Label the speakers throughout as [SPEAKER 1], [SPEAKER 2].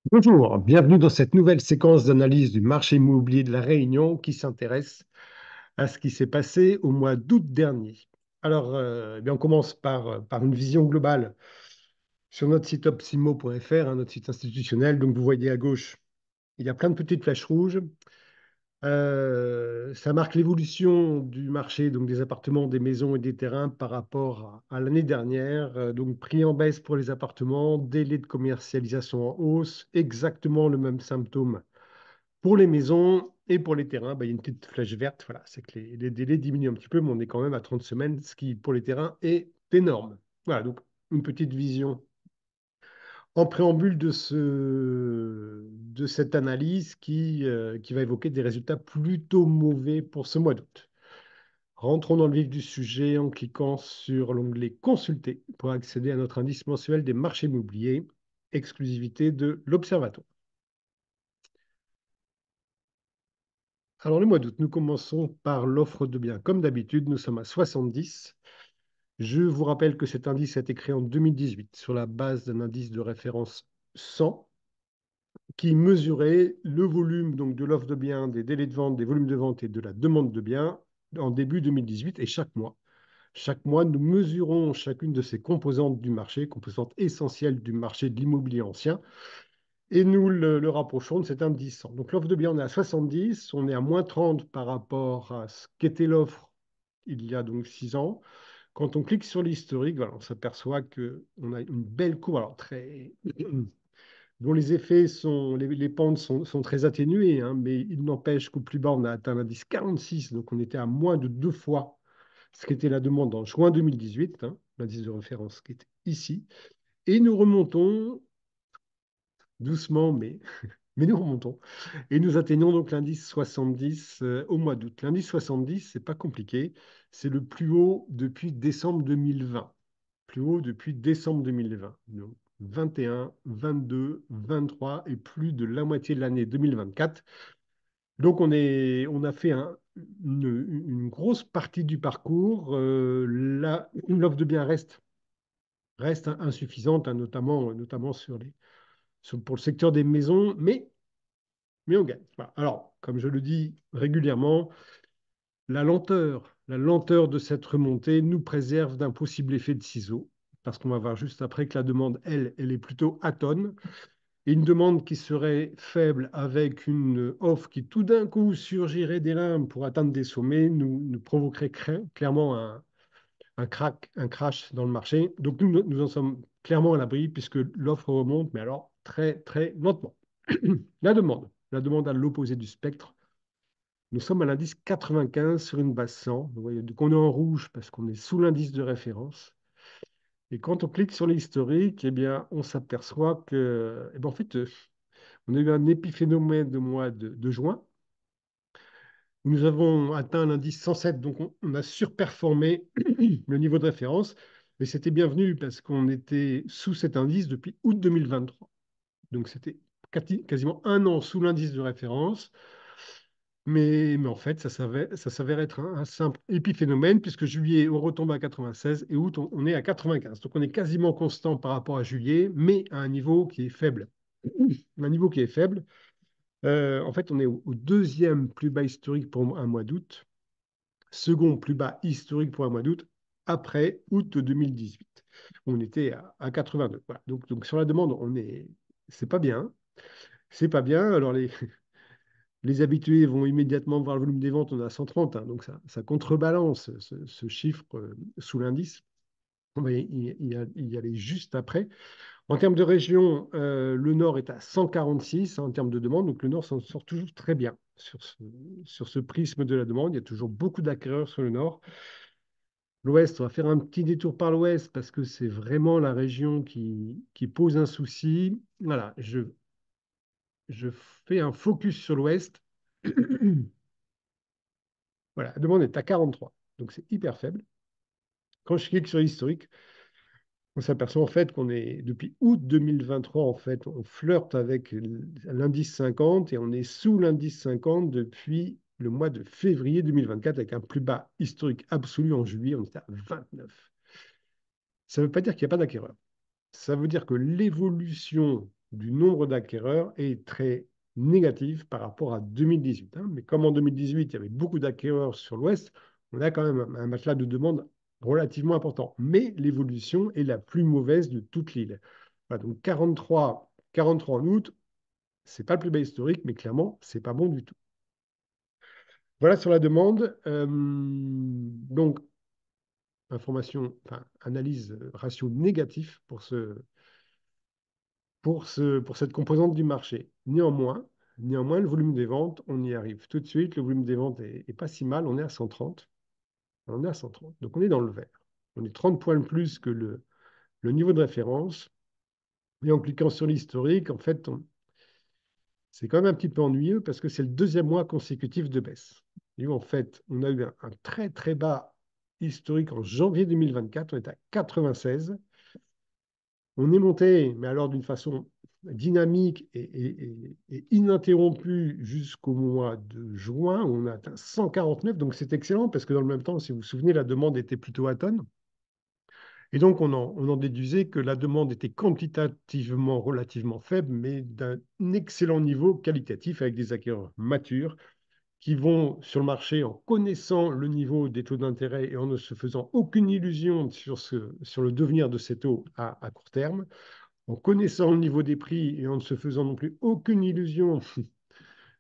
[SPEAKER 1] Bonjour, bienvenue dans cette nouvelle séquence d'analyse du marché immobilier de La Réunion qui s'intéresse à ce qui s'est passé au mois d'août dernier. Alors, eh bien, on commence par une vision globale sur notre site opsimo.fr, notre site institutionnel. Donc, vous voyez à gauche, il y a plein de petites flèches rouges. Ça marque l'évolution du marché, donc des appartements, des maisons et des terrains par rapport à l'année dernière. Donc, prix en baisse pour les appartements, délai de commercialisation en hausse, exactement le même symptôme pour les maisons et pour les terrains. Il y a une petite flèche verte. Voilà, c'est que les délais diminuent un petit peu, mais on est quand même à 30 semaines, ce qui, pour les terrains, est énorme. Voilà, donc une petite vision en préambule de cette analyse qui va évoquer des résultats plutôt mauvais pour ce mois d'août. Rentrons dans le vif du sujet en cliquant sur l'onglet Consulter pour accéder à notre indice mensuel des marchés immobiliers, exclusivité de l'Observatoire. Alors, le mois d'août, nous commençons par l'offre de biens. Comme d'habitude, nous sommes à 70. Je vous rappelle que cet indice a été créé en 2018 sur la base d'un indice de référence 100 qui mesurait le volume donc, de l'offre de biens, des délais de vente, des volumes de vente et de la demande de biens en début 2018 et chaque mois. Chaque mois, nous mesurons chacune de ces composantes du marché, composantes essentielles du marché de l'immobilier ancien, et nous le rapprochons de cet indice 100. Donc l'offre de biens, on est à 70, on est à moins 30 par rapport à ce qu'était l'offre il y a donc 6 ans. Quand on clique sur l'historique, voilà, on s'aperçoit qu'on a une belle courbe, alors très, dont les effets sont, les pentes sont très atténuées, hein, mais il n'empêche qu'au plus bas, on a atteint l'indice 46, donc on était à moins de 2 fois ce qu'était la demande en juin 2018, hein, l'indice de référence qui était ici. Et nous remontons doucement, mais nous remontons. Et nous atteignons donc l'indice 70 au mois d'août. L'indice 70, c'est pas compliqué, c'est le plus haut depuis décembre 2020. Plus haut depuis décembre 2020. Donc 21, 22, 23 et plus de la moitié de l'année 2024. Donc on a fait une grosse partie du parcours. L'offre de biens reste insuffisante, hein, notamment pour le secteur des maisons, mais on gagne. Voilà. Alors, comme je le dis régulièrement, la lenteur de cette remontée nous préserve d'un possible effet de ciseau, parce qu'on va voir juste après que la demande, elle est plutôt atone. Et une demande qui serait faible avec une offre qui tout d'un coup surgirait des limbes pour atteindre des sommets nous provoquerait clairement un crash dans le marché. Donc nous en sommes clairement à l'abri puisque l'offre remonte, mais alors très, très lentement. La demande à l'opposé du spectre. Nous sommes à l'indice 95 sur une base 100. Vous voyez, donc on est en rouge parce qu'on est sous l'indice de référence. Et quand on clique sur l'historique, eh bien, on s'aperçoit que, eh bien, en fait, on a eu un épiphénomène de mois de juin. Où nous avons atteint l'indice 107, donc on a surperformé le niveau de référence. Mais c'était bienvenu parce qu'on était sous cet indice depuis août 2023. Donc c'était quasiment un an sous l'indice de référence. Mais en fait, ça s'avère être un simple épiphénomène, puisque juillet, on retombe à 96 et août, on est à 95. Donc on est quasiment constant par rapport à juillet, mais à un niveau qui est faible. Un niveau qui est faible. En fait, on est au deuxième plus bas historique pour un mois d'août, second plus bas historique pour un mois d'août, après août 2018. On était à 82. Voilà. Donc sur la demande, c'est pas bien. C'est pas bien. Alors les habitués vont immédiatement voir le volume des ventes, on est à 130, hein, donc ça contrebalance ce chiffre sous l'indice. On va y aller juste après. En termes de région, le Nord est à 146 hein, en termes de demande, donc le Nord s'en sort toujours très bien sur ce prisme de la demande. Il y a toujours beaucoup d'acquéreurs sur le Nord. L'Ouest, on va faire un petit détour par l'Ouest parce que c'est vraiment la région qui pose un souci. Voilà, je fais un focus sur l'Ouest. Voilà, la demande est à 43, donc c'est hyper faible. Quand je clique sur l'historique, on s'aperçoit en fait qu'on est depuis août 2023, en fait, on flirte avec l'indice 50 et on est sous l'indice 50 depuis le mois de février 2024 avec un plus bas historique absolu en juillet, on était à 29. Ça ne veut pas dire qu'il n'y a pas d'acquéreur. Ça veut dire que l'évolution du nombre d'acquéreurs est très négative par rapport à 2018, hein. Mais comme en 2018, il y avait beaucoup d'acquéreurs sur l'Ouest, on a quand même un matelas de demande relativement important. Mais l'évolution est la plus mauvaise de toute l'île. Voilà, donc 43 en août, c'est pas le plus bas historique, mais clairement, c'est pas bon du tout. Voilà sur la demande. Donc, information, enfin, analyse ratio négatif pour cette composante du marché. Néanmoins, le volume des ventes, on y arrive tout de suite. Le volume des ventes est pas si mal. On est à 130. On est à 130. Donc, on est dans le vert. On est 30 points de plus que le niveau de référence. Et en cliquant sur l'historique, en fait, c'est quand même un petit peu ennuyeux parce que c'est le deuxième mois consécutif de baisse. Et en fait, on a eu un très, très bas historique en janvier 2024. On est à 96. On est monté, mais alors d'une façon dynamique et ininterrompue jusqu'au mois de juin, où on a atteint 149. Donc c'est excellent parce que dans le même temps, si vous vous souvenez, la demande était plutôt à tonnes. Et donc on en déduisait que la demande était quantitativement relativement faible, mais d'un excellent niveau qualitatif avec des acquéreurs matures qui vont sur le marché en connaissant le niveau des taux d'intérêt et en ne se faisant aucune illusion sur le devenir de ces taux à court terme, en connaissant le niveau des prix et en ne se faisant non plus aucune illusion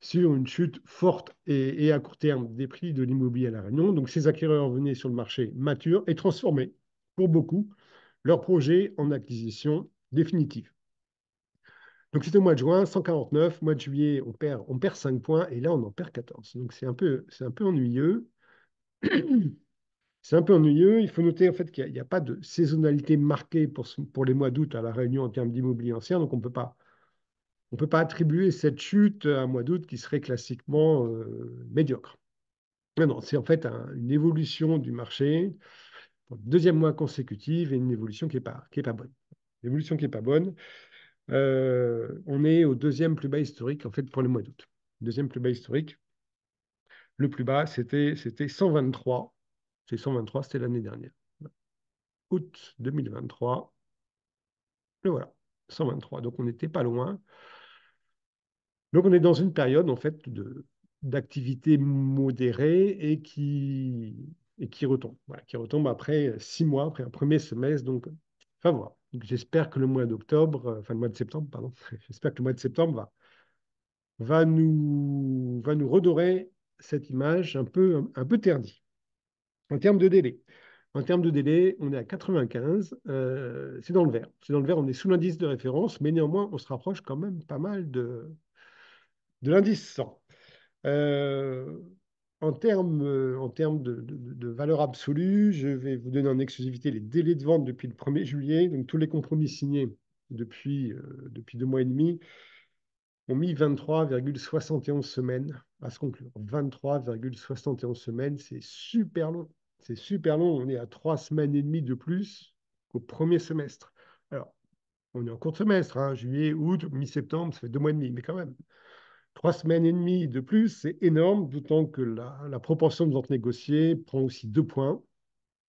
[SPEAKER 1] sur une chute forte et à court terme des prix de l'immobilier à La Réunion. Donc, ces acquéreurs venaient sur le marché mature et transformaient, pour beaucoup, leur projet en acquisition définitive. Donc, c'était au mois de juin, 149. Mois de juillet, on perd 5 points et là, on en perd 14. Donc, c'est un peu ennuyeux. C'est un peu ennuyeux. Il faut noter en fait qu'il n'y a pas de saisonnalité marquée pour les mois d'août à La Réunion en termes d'immobilier ancien. Donc, on peut pas attribuer cette chute à un mois d'août qui serait classiquement médiocre. Non, non, c'est en fait une évolution du marché, pour le deuxième mois consécutif, et une évolution qui est pas bonne. L'évolution qui n'est pas bonne, on est au deuxième plus bas historique en fait pour le mois d'août. Deuxième plus bas historique. Le plus bas, c'était 123. C'est 123, c'était l'année dernière. Août 2023, le voilà, 123. Donc on n'était pas loin. Donc, on est dans une période, en fait, d'activité modérée et qui retombe. Voilà, qui retombe après 6 mois, après un premier semestre. Donc, enfin, voilà. Donc, j'espère que le mois d'octobre, enfin, le mois de septembre, pardon, j'espère que le mois de septembre va nous redorer cette image un peu ternie. En termes de délai. En termes de délai, on est à 95. C'est dans le vert. C'est dans le vert, on est sous l'indice de référence, mais néanmoins, on se rapproche quand même pas mal de l'indice 100. Euh, en termes de valeur absolue, je vais vous donner en exclusivité les délais de vente depuis le 1er juillet. Donc, tous les compromis signés depuis 2 mois et demi ont mis 23,71 semaines à se conclure. 23,71 semaines, c'est super long. C'est super long. On est à 3 semaines et demie de plus qu'au premier semestre. Alors, on est en court semestre, hein, juillet, août, mi-septembre, ça fait 2 mois et demi, mais quand même. 3 semaines et demie de plus, c'est énorme, d'autant que la proportion de ventes négociées prend aussi 2 points.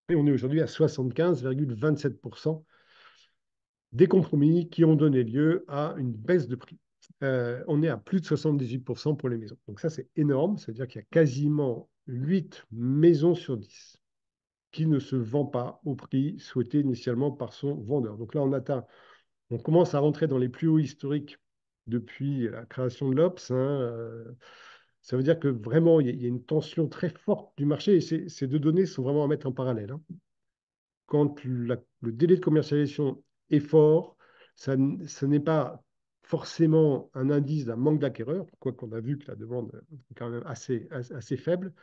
[SPEAKER 1] Et on est aujourd'hui à 75,27% des compromis qui ont donné lieu à une baisse de prix. On est à plus de 78% pour les maisons. Donc ça, c'est énorme. C'est-à-dire qu'il y a quasiment 8 maisons sur 10 qui ne se vendent pas au prix souhaité initialement par son vendeur. Donc là, on commence à rentrer dans les plus hauts historiques depuis la création de l'Obs, hein. Ça veut dire que vraiment, il y a une tension très forte du marché et ces deux données sont vraiment à mettre en parallèle, hein. Quand le délai de commercialisation est fort, ça n'est pas forcément un indice d'un manque d'acquéreurs, quoiqu'on a vu que la demande est quand même assez faible.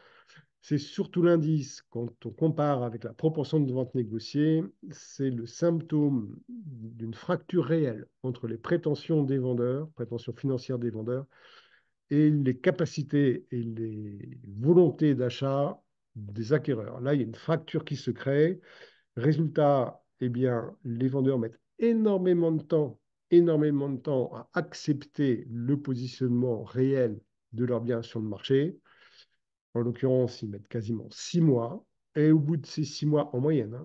[SPEAKER 1] C'est surtout l'indice, quand on compare avec la proportion de ventes négociées, c'est le symptôme d'une fracture réelle entre les prétentions des vendeurs, prétentions financières des vendeurs, et les capacités et les volontés d'achat des acquéreurs. Là, il y a une fracture qui se crée. Résultat, eh bien, les vendeurs mettent énormément de temps à accepter le positionnement réel de leurs biens sur le marché. En l'occurrence, ils mettent quasiment 6 mois. Et au bout de ces 6 mois, en moyenne,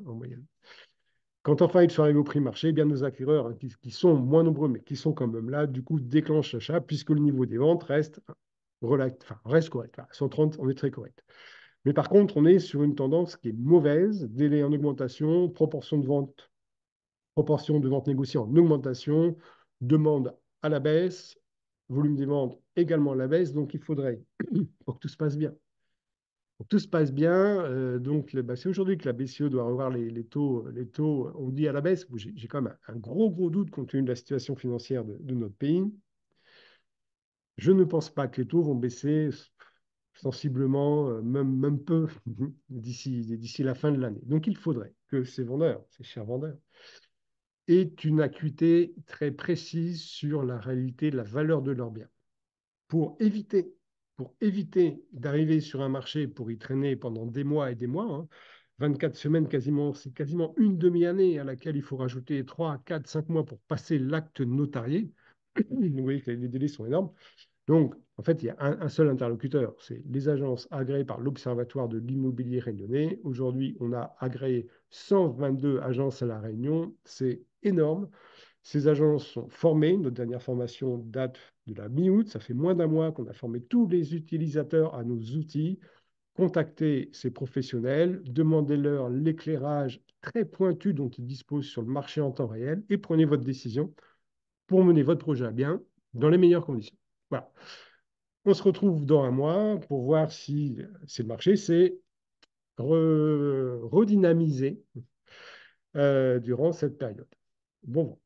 [SPEAKER 1] Quand enfin ils sont arrivés au prix marché, eh bien nos acquéreurs, hein, qui sont moins nombreux, mais qui sont quand même là, du coup, déclenchent l'achat puisque le niveau des ventes reste correct. Enfin, 130, on est très correct. Mais par contre, on est sur une tendance qui est mauvaise, délai en augmentation, proportion de ventes négociées en augmentation, demande à la baisse, volume des ventes également à la baisse. Donc, il faudrait, pour que tout se passe bien, pour que tout se passe bien, donc bah, c'est aujourd'hui que la BCE doit revoir les taux. Les taux, on dit à la baisse. J'ai quand même un gros doute compte tenu de la situation financière de notre pays. Je ne pense pas que les taux vont baisser sensiblement, même peu, d'ici la fin de l'année. Donc, il faudrait que ces vendeurs, ces chers vendeurs, aient une acuité très précise sur la réalité de la valeur de leurs biens pour éviter, pour éviter d'arriver sur un marché pour y traîner pendant des mois et des mois. 24 semaines quasiment, c'est quasiment une demi-année à laquelle il faut rajouter 3, 4, 5 mois pour passer l'acte notarié. Vous voyez que les délais sont énormes. Donc, en fait, il y a un seul interlocuteur, c'est les agences agréées par l'Observatoire de l'immobilier réunionnais. Aujourd'hui, on a agréé 122 agences à La Réunion, c'est énorme. Ces agences sont formées. Notre dernière formation date de la mi-août. Ça fait moins d'un mois qu'on a formé tous les utilisateurs à nos outils. Contactez ces professionnels, demandez-leur l'éclairage très pointu dont ils disposent sur le marché en temps réel et prenez votre décision pour mener votre projet à bien dans les meilleures conditions. Voilà. On se retrouve dans un mois pour voir si c'est le marché s'est redynamisé durant cette période. Bon.